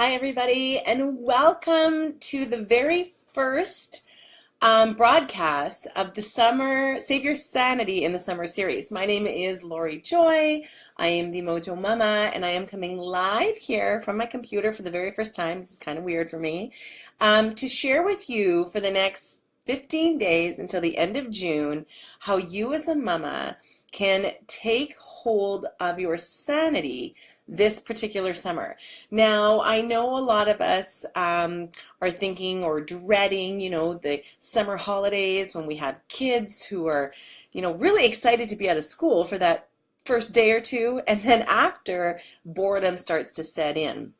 Hi, everybody, and welcome to the very first broadcast of the Summer Save Your Sanity in the Summer series. My name is Laurie Joy. I am the Mojo Mama, and I am coming live here from my computer for the very first time. This is kind of weird for me, to share with you for the next 15 days until the end of June how you as a mama can take hold of your sanity this particular summer. Now, I know a lot of us are thinking or dreading, the summer holidays when we have kids who are, really excited to be out of school for that first day or two, and then after, boredom starts to set in.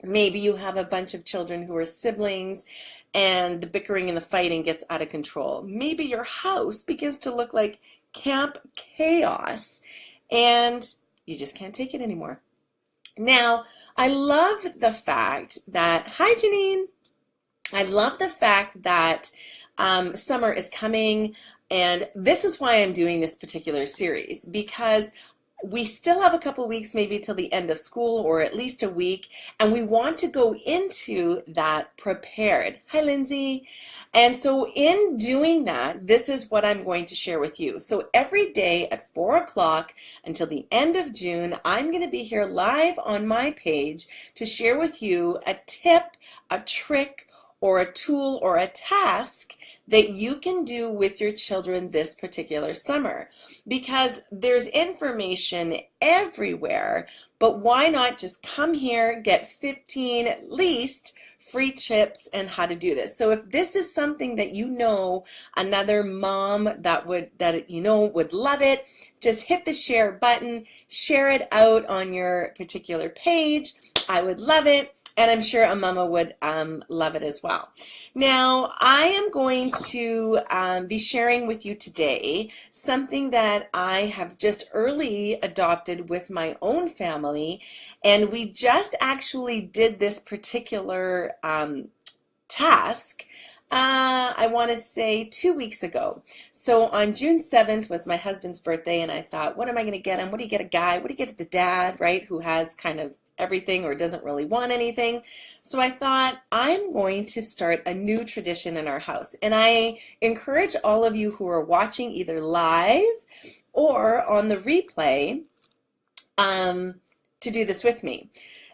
Maybe you have a bunch of children who are siblings and the bickering and the fighting gets out of control. Maybe your house begins to look like camp chaos and you just can't take it anymore. Now, I love the fact that, hi Janine, I love the fact that summer is coming, and this is why I'm doing this particular series, because we still have a couple weeks maybe till the end of school, or at least a week, and we want to go into that prepared. Hi Lindsay. And so in doing that, this is what I'm going to share with you. So every day at 4 o'clock until the end of June, I'm going to be here live on my page to share with you a tip, a trick, or a tool, or a task that you can do with your children this particular summer, because there's information everywhere, but why not just come here, get 15 at least free tips and how to do this. So if this is something that another mom would love it, just hit the share button, share it out on your particular page. I would love it. And I'm sure a mama would love it as well. Now, I am going to be sharing with you today something that I have just early adopted with my own family. And we just actually did this particular task, I want to say 2 weeks ago. So on June 7th was my husband's birthday, and I thought, what am I going to get him? What do you get a guy? What do you get the dad, right, who has kind of everything or doesn't really want anything? So I thought, I'm going to start a new tradition in our house. And I encourage all of you who are watching either live or on the replay to do this with me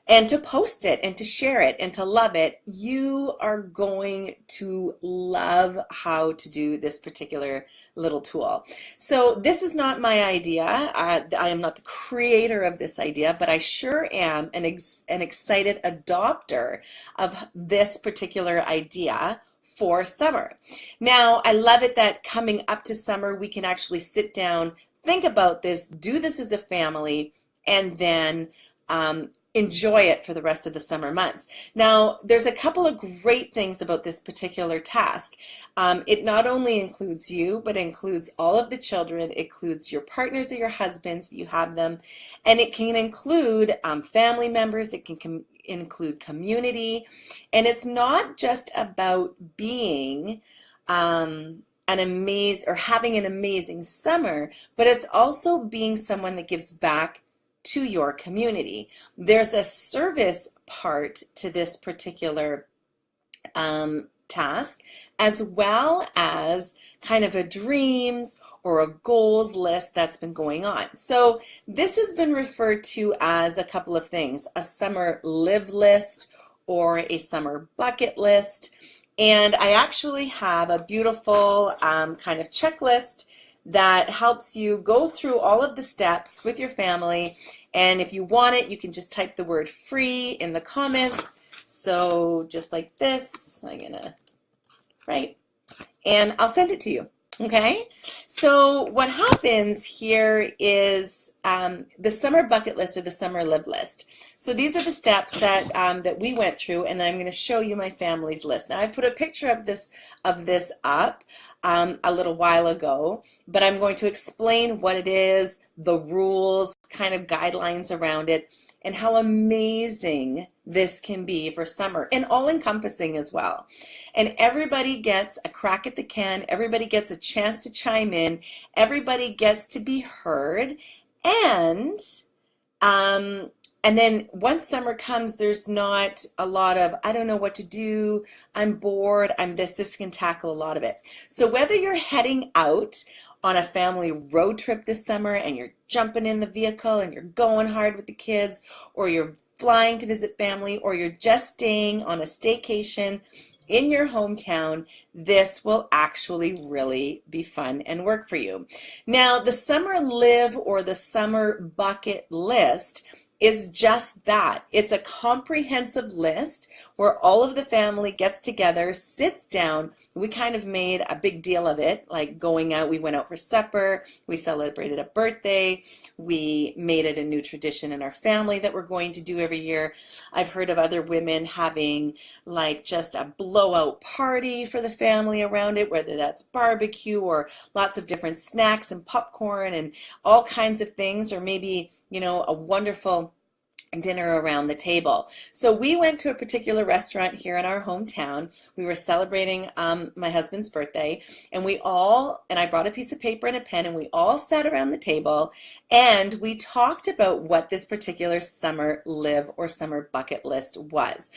and to post it and to share it and to love it. You are going to love how to do this particular little tool. So this is not my idea. I am not the creator of this idea, but I sure am an excited adopter of this particular idea for summer. Now, I love it that coming up to summer, we can actually sit down, think about this, do this as a family, and then enjoy it for the rest of the summer months. Now, there's a couple of great things about this particular task. It not only includes you, but it includes all of the children. It includes your partners or your husbands if you have them. And it can include family members. It can include community. And it's not just about being having an amazing summer, but it's also being someone that gives back to your community. There's a service part to this particular task, as well as kind of a dreams or a goals list that's been going on. So this has been referred to as a couple of things: a summer live list or a summer bucket list. And I actually have a beautiful kind of checklist that helps you go through all of the steps with your family. And if you want it, you can just type the word free in the comments. So just like this, and I'll send it to you. Okay, so what happens here is the summer bucket list or the summer live list. So these are the steps that we went through, and I'm going to show you my family's list. Now I put a picture of this up a little while ago, but I'm going to explain what it is, the rules, kind of guidelines around it, and how amazing this can be for summer, and all-encompassing as well. And everybody gets a crack at the can, everybody gets a chance to chime in, everybody gets to be heard, and And then once summer comes, there's not a lot of, I don't know what to do, I'm bored, I'm this. This can tackle a lot of it. So whether you're heading out on a family road trip this summer and you're jumping in the vehicle and you're going hard with the kids, or you're flying to visit family, or you're just staying on a staycation in your hometown, this will actually really be fun and work for you. Now, the summer live or the summer bucket list is just that. It's a comprehensive list where all of the family gets together, sits down. We kind of made a big deal of it, like going out. We went out for supper. We celebrated a birthday. We made it a new tradition in our family that we're going to do every year. I've heard of other women having like just a blowout party for the family around it, whether that's barbecue or lots of different snacks and popcorn and all kinds of things, or maybe, a wonderful dinner around the table. So we went to a particular restaurant here in our hometown. We were celebrating my husband's birthday, and I brought a piece of paper and a pen, and we all sat around the table and we talked about what this particular summer live or summer bucket list was.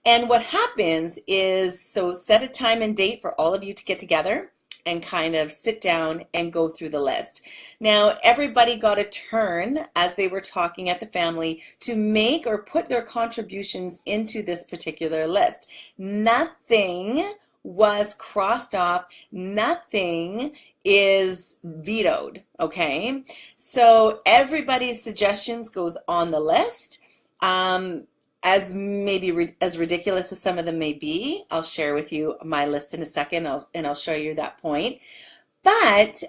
And what happens is, so set a time and date for all of you to get together and kind of sit down and go through the list. Now, everybody got a turn as they were talking at the family to make or put their contributions into this particular list. Nothing was crossed off. Nothing is vetoed, okay? So everybody's suggestions goes on the list. As maybe as ridiculous as some of them may be, I'll share with you my list in a second, and I'll show you that point. But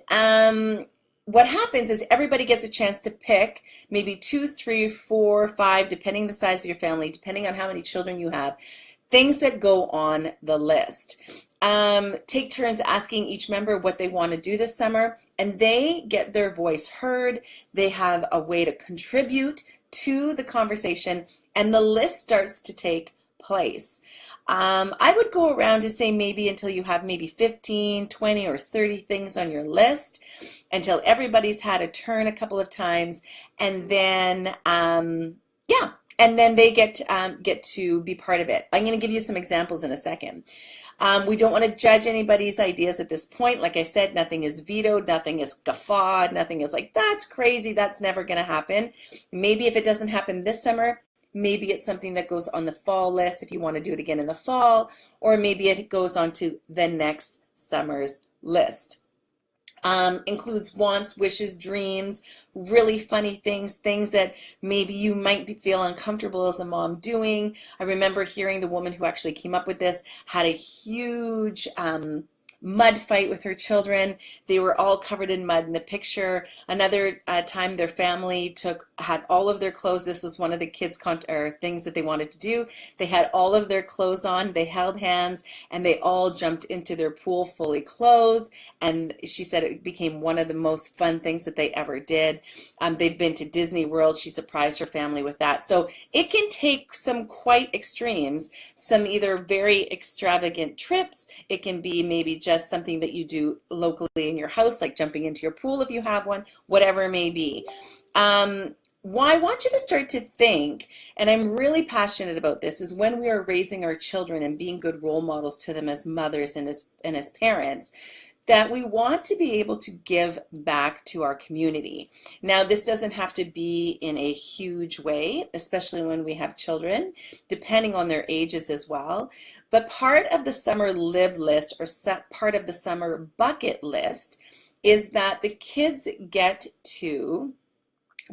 what happens is everybody gets a chance to pick maybe 2, 3, 4, 5, depending the size of your family, depending on how many children you have, things that go on the list. Take turns asking each member what they want to do this summer, and they get their voice heard. They have a way to contribute to the conversation, and the list starts to take place. I would go around to say maybe until you have maybe 15, 20, or 30 things on your list, until everybody's had a turn a couple of times, and then and then they get to be part of it. I'm going to give you some examples in a second. We don't want to judge anybody's ideas at this point. Like I said, nothing is vetoed, nothing is guffawed, nothing is like, that's crazy, that's never going to happen. Maybe if it doesn't happen this summer, maybe it's something that goes on the fall list if you want to do it again in the fall, or maybe it goes on to the next summer's list. Includes wants, wishes, dreams, really funny things that maybe you might feel uncomfortable as a mom doing. I remember hearing the woman who actually came up with this had a huge mud fight with her children. They were all covered in mud in the picture. Another time their family had all of their clothes. This was one of the kids' things that they wanted to do. They had all of their clothes on. They held hands and they all jumped into their pool fully clothed. And she said it became one of the most fun things that they ever did. They've been to Disney World. She surprised her family with that. So it can take some quite extremes, some either very extravagant trips. It can be maybe just something that you do locally in your house, like jumping into your pool if you have one, whatever it may be. Why I want you to start to think, and I'm really passionate about this, is when we are raising our children and being good role models to them as mothers and as parents, that we want to be able to give back to our community. Now, this doesn't have to be in a huge way, especially when we have children, depending on their ages as well. But part of the summer live list, or part of the summer bucket list, is that the kids get to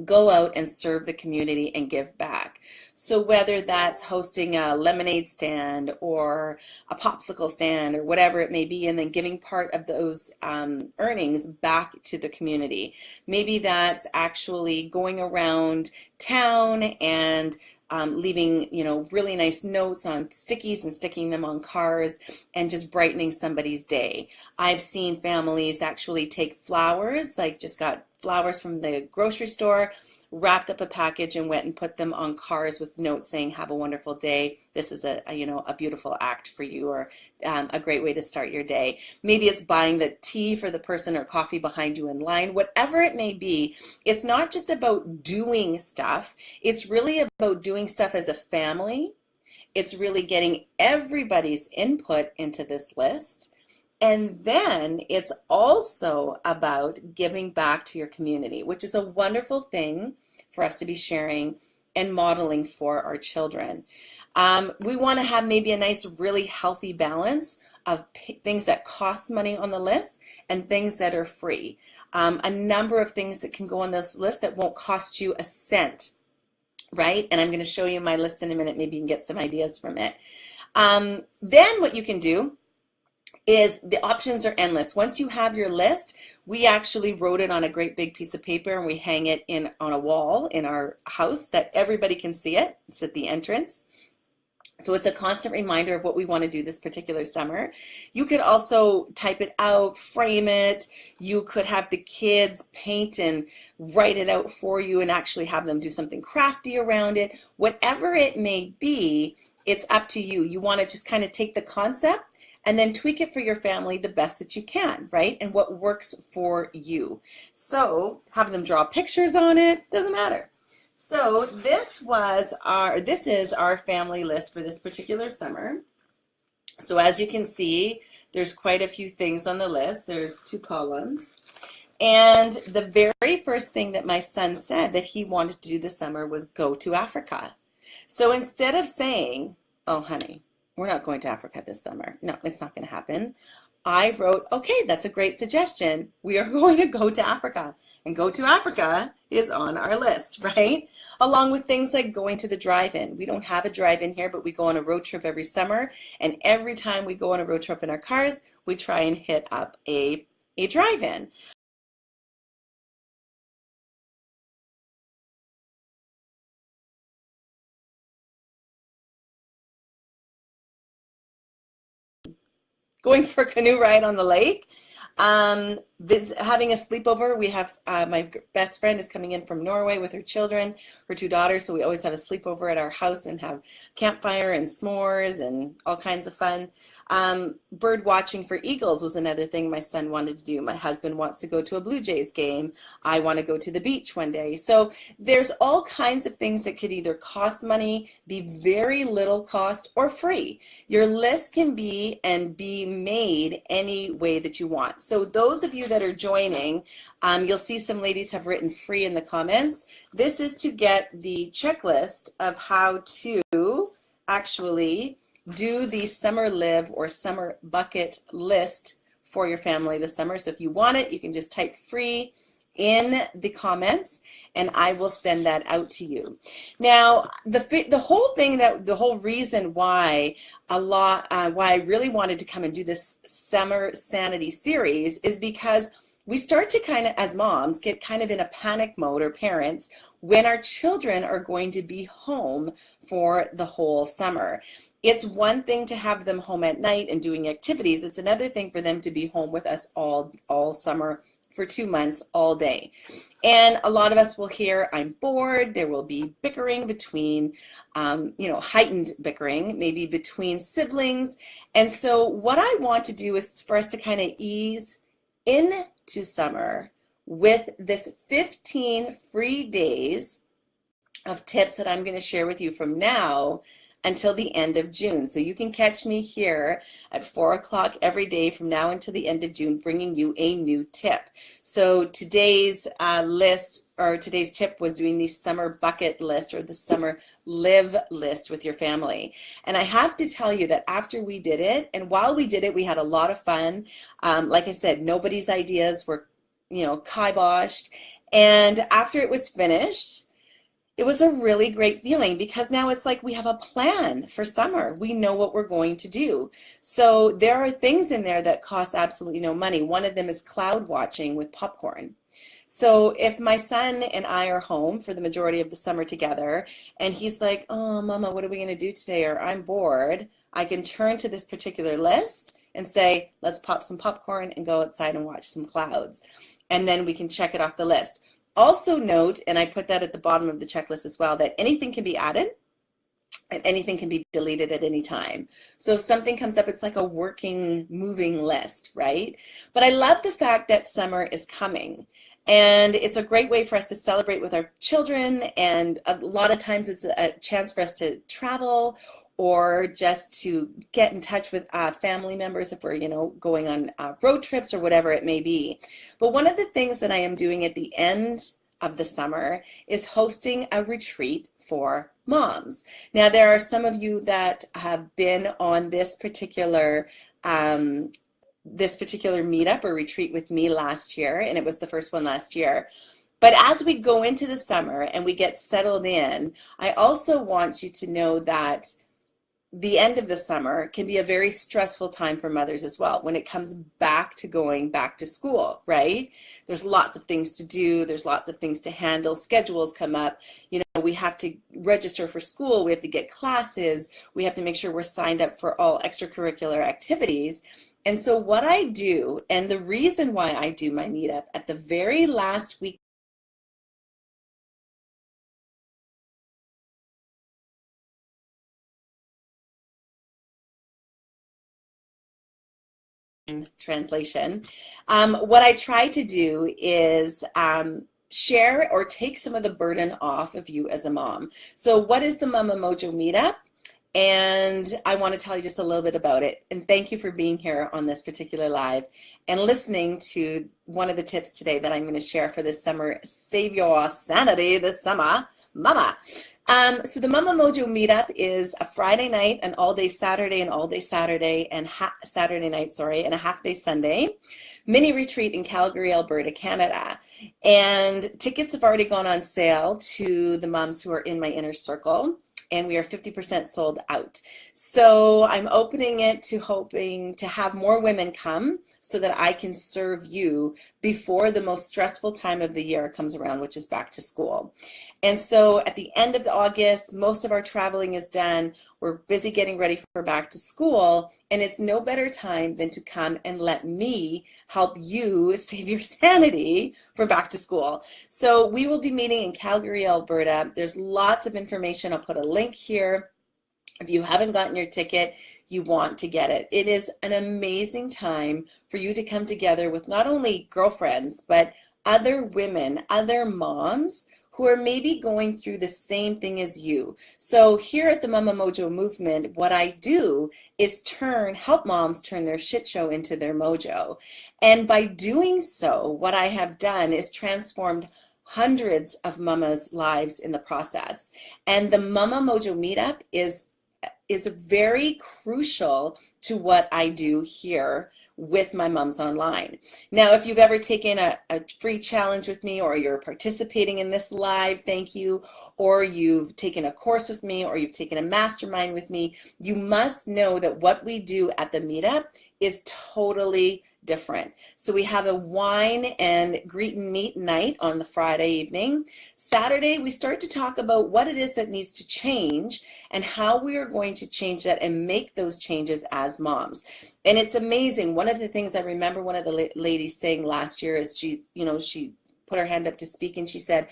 go out and serve the community and give back. So whether that's hosting a lemonade stand or a popsicle stand or whatever it may be, and then giving part of those earnings back to the community. Maybe that's actually going around town and leaving, really nice notes on stickies and sticking them on cars and just brightening somebody's day. I've seen families actually take flowers, like just got flowers from the grocery store, wrapped up a package and went and put them on cars with notes saying, have a wonderful day. This is a beautiful act for you, or a great way to start your day. Maybe it's buying the tea for the person or coffee behind you in line. Whatever it may be, it's not just about doing stuff. It's really about doing stuff as a family. It's really getting everybody's input into this list. And then it's also about giving back to your community, which is a wonderful thing for us to be sharing and modeling for our children. We want to have maybe a nice, really healthy balance of things that cost money on the list and things that are free. A number of things that can go on this list that won't cost you a cent, right? And I'm going to show you my list in a minute. Maybe you can get some ideas from it. Then what you can do is the options are endless. Once you have your list, we actually wrote it on a great big piece of paper and we hang it on a wall in our house that everybody can see it. It's at the entrance. So it's a constant reminder of what we want to do this particular summer. You could also type it out, frame it. You could have the kids paint and write it out for you and actually have them do something crafty around it. Whatever it may be, it's up to you. You want to just kind of take the concept and then tweak it for your family the best that you can, right? And what works for you. So have them draw pictures on it, doesn't matter. So this is our family list for this particular summer. So as you can see, there's quite a few things on the list. There's 2 columns. And the very first thing that my son said that he wanted to do this summer was go to Africa. So instead of saying, oh honey, we're not going to Africa this summer. No, it's not going to happen. I wrote, okay, that's a great suggestion. We are going to go to Africa. And go to Africa is on our list, right? Along with things like going to the drive-in. We don't have a drive-in here, but we go on a road trip every summer. And every time we go on a road trip in our cars, we try and hit up a drive-in. Going for a canoe ride on the lake, having a sleepover. We have my best friend is coming in from Norway with her children, her 2 daughters, so we always have a sleepover at our house and have campfire and s'mores and all kinds of fun. Bird watching for eagles was another thing my son wanted to do. My husband wants to go to a Blue Jays game. I want to go to the beach one day. So there's all kinds of things that could either cost money, be very little cost, or free. Your list can be made any way that you want. So those of you that are joining, you'll see some ladies have written free in the comments. This is to get the checklist of how to actually do the summer live or summer bucket list for your family this summer. So if you want it, you can just type free in the comments and I will send that out to you. Now, the whole reason why why I really wanted to come and do this Summer Sanity series is because we start to kind of, as moms, get kind of in a panic mode, or parents, when our children are going to be home for the whole summer. It's one thing to have them home at night and doing activities. It's another thing for them to be home with us all summer for 2 months, all day. And a lot of us will hear, I'm bored. There will be bickering between, heightened bickering, maybe between siblings. And so what I want to do is for us to kind of ease into summer with this 15 free days of tips that I'm going to share with you from now until the end of June. So you can catch me here at 4 o'clock every day from now until the end of June, bringing you a new tip. So today's today's tip was doing the summer bucket list or the summer live list with your family. And I have to tell you that after we did it, and while we did it, we had a lot of fun. Like I said, nobody's ideas were, kiboshed. And after it was finished, it was a really great feeling because now it's like we have a plan for summer. We know what we're going to do. So there are things in there that cost absolutely no money. One of them is cloud watching with popcorn. So if my son and I are home for the majority of the summer together and he's like, oh, Mama, what are we going to do today? Or I'm bored, I can turn to this particular list and say, let's pop some popcorn and go outside and watch some clouds. And then we can check it off the list. Also note, and I put that at the bottom of the checklist as well, that anything can be added and anything can be deleted at any time. So if something comes up, it's like a working, moving list, right? But I love the fact that summer is coming. And it's a great way for us to celebrate with our children. And a lot of times it's a chance for us to travel or just to get in touch with family members if we're, going on road trips or whatever it may be. But one of the things that I am doing at the end of the summer is hosting a retreat for moms. Now, there are some of you that have been on this particular meetup or retreat with me last year, and it was the first one last year. But as we go into the summer and we get settled in, I also want you to know that the end of the summer can be a very stressful time for mothers as well when it comes back to going back to school, right? There's lots of things to do. There's lots of things to handle. Schedules come up. We have to register for school. We have to get classes. We have to make sure we're signed up for all extracurricular activities. And so what I do, and the reason why I do my meetup at the very last week, translation, what I try to do is share or take some of the burden off of you as a mom. So what is the Mama Mojo Meetup? And I want to tell you just a little bit about it. And thank you for being here on this particular live and listening to one of the tips today that I'm going to share for this summer. Save your sanity this summer, mama. So the Mama Mojo Meetup is a Friday night, an all-day Saturday, and all-day Saturday, and Saturday night, and a half-day Sunday mini retreat in Calgary, Alberta, Canada. And tickets have already gone on sale to the moms who are in my inner circle, and we are 50% sold out. So I'm opening it to hoping to have more women come so that I can serve you before the most stressful time of the year comes around, which is back to school. And so at the end of August, most of our traveling is done. We're busy getting ready for back to school, and it's no better time than to come and let me help you save your sanity for back to school. So we will be meeting in Calgary, Alberta. There's lots of information. I'll put a link here. If you haven't gotten your ticket, you want to get it. It is an amazing time for you to come together with not only girlfriends, but other women, other moms who are maybe going through the same thing as you. So here at the Mama Mojo movement, what I do is help moms turn their shit show into their mojo. And by doing so, what I have done is transformed hundreds of mamas' lives in the process. And the Mama Mojo meetup is very crucial to what I do here with my moms online. Now, if you've ever taken a free challenge with me, or you're participating in this live, thank you, or you've taken a course with me, or you've taken a mastermind with me, you must know that what we do at the meetup is totally different. So we have a wine and greet and meet night on the Friday evening. Saturday, we start to talk about what it is that needs to change and how we are going to change that and make those changes as moms. And it's amazing. One of the things I remember one of the ladies saying last year is she put her hand up to speak, and she said,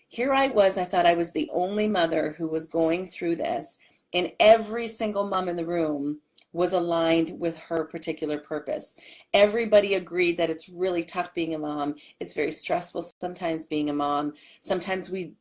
here I was, I thought I was the only mother who was going through this, and every single mom in the room was aligned with her particular purpose. Everybody agreed that it's really tough being a mom. It's very stressful sometimes being a mom. Sometimes we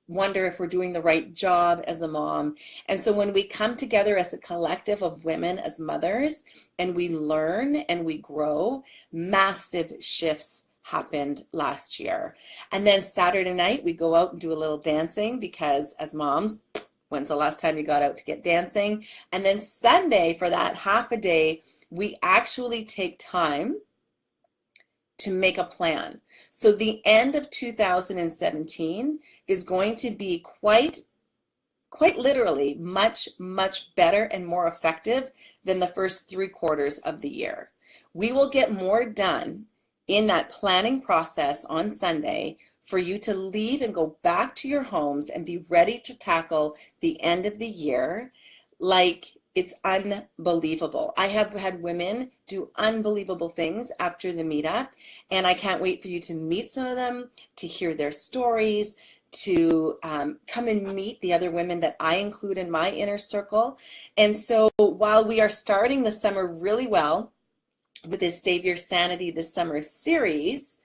wonder if we're doing the right job as a mom. And so when we come together as a collective of women as mothers, and we learn and we grow, massive shifts happened last year. And then Saturday night, we go out and do a little dancing, because as moms, when's the last time you got out to get dancing? And then Sunday, for that half a day, we actually take time to make a plan. So the end of 2017 is going to be quite literally much, much better and more effective than the first 3 quarters of the year. We will get more done in that planning process on Sunday for you to leave and go back to your homes and be ready to tackle the end of the year like It's unbelievable. I have had women do unbelievable things after the meetup, and I can't wait for you to meet some of them, to hear their stories, to come and meet the other women that I include in my inner circle. And so while we are starting the summer really well with this Save Your Sanity this summer series,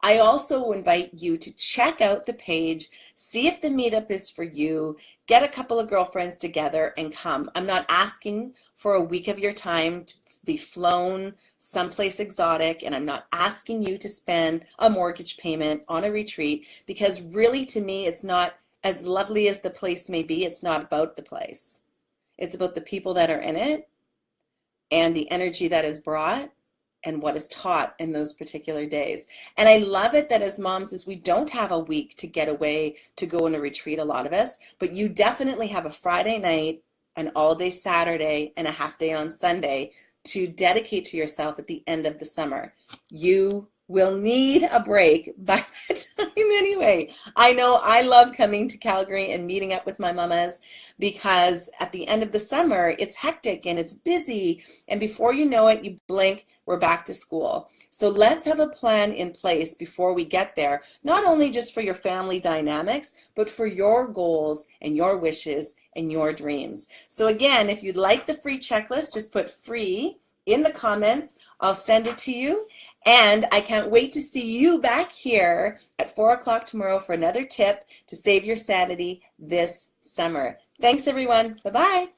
I also invite you to check out the page, see if the meetup is for you, get a couple of girlfriends together and come. I'm not asking for a week of your time to be flown someplace exotic, and I'm not asking you to spend a mortgage payment on a retreat, because really, to me, it's not, as lovely as the place may be, it's not about the place. It's about the people that are in it and the energy that is brought and what is taught in those particular days. And I love it that as moms is we don't have a week to get away to go on a retreat, a lot of us, but you definitely have a Friday night, an all-day Saturday, and a half-day on Sunday to dedicate to yourself at the end of the summer. You will need a break by that time anyway. I know I love coming to Calgary and meeting up with my mamas, because at the end of the summer, it's hectic and it's busy. And before you know it, you blink, we're back to school. So let's have a plan in place before we get there, not only just for your family dynamics, but for your goals and your wishes and your dreams. So again, if you'd like the free checklist, just put free in the comments. I'll send it to you. And I can't wait to see you back here at 4 o'clock tomorrow for another tip to save your sanity this summer. Thanks, everyone. Bye-bye.